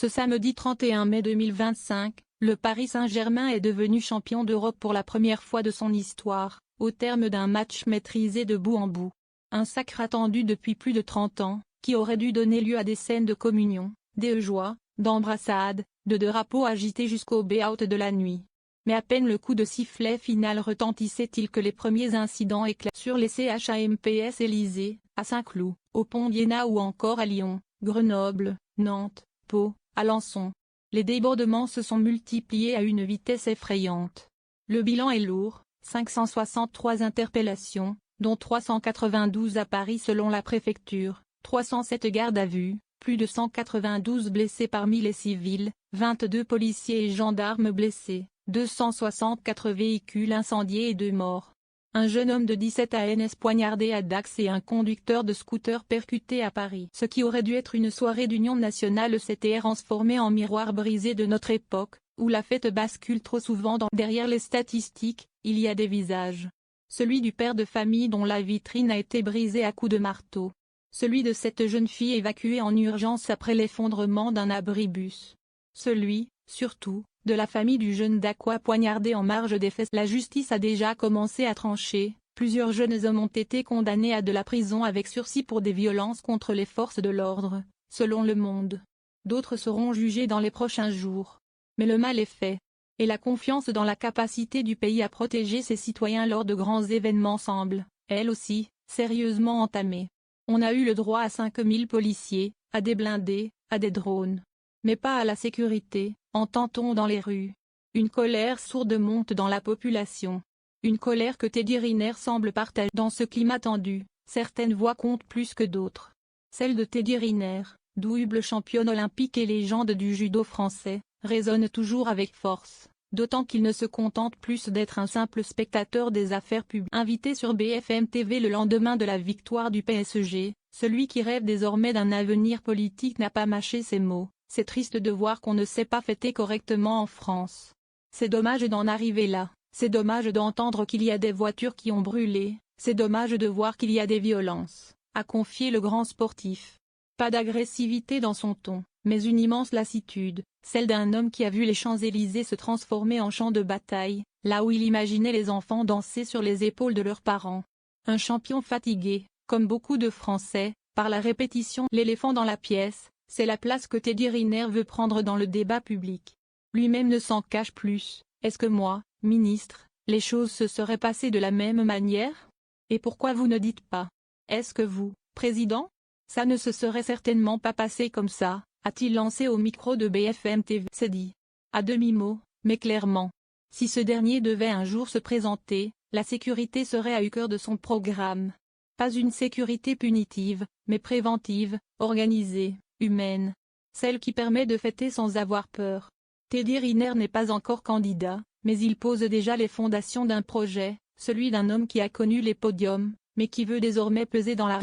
Ce samedi 31 mai 2025, le Paris Saint-Germain est devenu champion d'Europe pour la première fois de son histoire, au terme d'un match maîtrisé de bout en bout. Un sacre attendu depuis plus de 30 ans, qui aurait dû donner lieu à des scènes de communion, de joie, d'embrassades, de drapeaux agités jusqu'au blackout de la nuit. Mais à peine le coup de sifflet final retentissait-il que les premiers incidents éclatent sur les CHAMPS Élysée, à Saint-Cloud, au Pont d'Iéna ou encore à Lyon, Grenoble, Nantes, Pau, Alençon. Les débordements se sont multipliés à une vitesse effrayante. Le bilan est lourd, 563 interpellations, dont 392 à Paris selon la préfecture, 307 gardes à vue, plus de 192 blessés parmi les civils, 22 policiers et gendarmes blessés, 264 véhicules incendiés et 2 morts. Un jeune homme de 17 ans poignardé à Dax et un conducteur de scooter percuté à Paris. Ce qui aurait dû être une soirée d'union nationale s'était transformé en miroir brisé de notre époque, où la fête bascule trop souvent derrière les statistiques, il y a des visages. Celui du père de famille dont la vitrine a été brisée à coups de marteau. Celui de cette jeune fille évacuée en urgence après l'effondrement d'un abribus. Celui, surtout, de la famille du jeune Dacquois poignardé en marge des fesses. La justice a déjà commencé à trancher, plusieurs jeunes hommes ont été condamnés à de la prison avec sursis pour des violences contre les forces de l'ordre, selon Le Monde. D'autres seront jugés dans les prochains jours. Mais le mal est fait. Et la confiance dans la capacité du pays à protéger ses citoyens lors de grands événements semble, elle aussi, sérieusement entamée. On a eu le droit à 5000 policiers, à des blindés, à des drones. Mais pas à la sécurité, entend-on dans les rues. Une colère sourde monte dans la population. Une colère que Teddy Riner semble partager. Dans ce climat tendu, certaines voix comptent plus que d'autres. Celle de Teddy Riner, double championne olympique et légende du judo français, résonne toujours avec force, d'autant qu'il ne se contente plus d'être un simple spectateur des affaires publiques. Invité sur BFM TV le lendemain de la victoire du PSG, celui qui rêve désormais d'un avenir politique n'a pas mâché ses mots. C'est triste de voir qu'on ne sait pas fêter correctement en France. C'est dommage d'en arriver là, c'est dommage d'entendre qu'il y a des voitures qui ont brûlé, c'est dommage de voir qu'il y a des violences, a confié le grand sportif. Pas d'agressivité dans son ton, mais une immense lassitude, celle d'un homme qui a vu les Champs-Élysées se transformer en champ de bataille, là où il imaginait les enfants danser sur les épaules de leurs parents. Un champion fatigué, comme beaucoup de Français, par la répétition. L'éléphant dans la pièce, c'est la place que Teddy Riner veut prendre dans le débat public. Lui-même ne s'en cache plus. Est-ce que moi, ministre, les choses se seraient passées de la même manière? Et pourquoi vous ne dites pas? Est-ce que vous, président? Ça ne se serait certainement pas passé comme ça, a-t-il lancé au micro de BFM TV. C'est dit. À demi-mot, mais clairement. Si ce dernier devait un jour se présenter, la sécurité serait au cœur de son programme. Pas une sécurité punitive, mais préventive, organisée, humaine. Celle qui permet de fêter sans avoir peur. Teddy Riner n'est pas encore candidat, mais il pose déjà les fondations d'un projet, celui d'un homme qui a connu les podiums, mais qui veut désormais peser dans la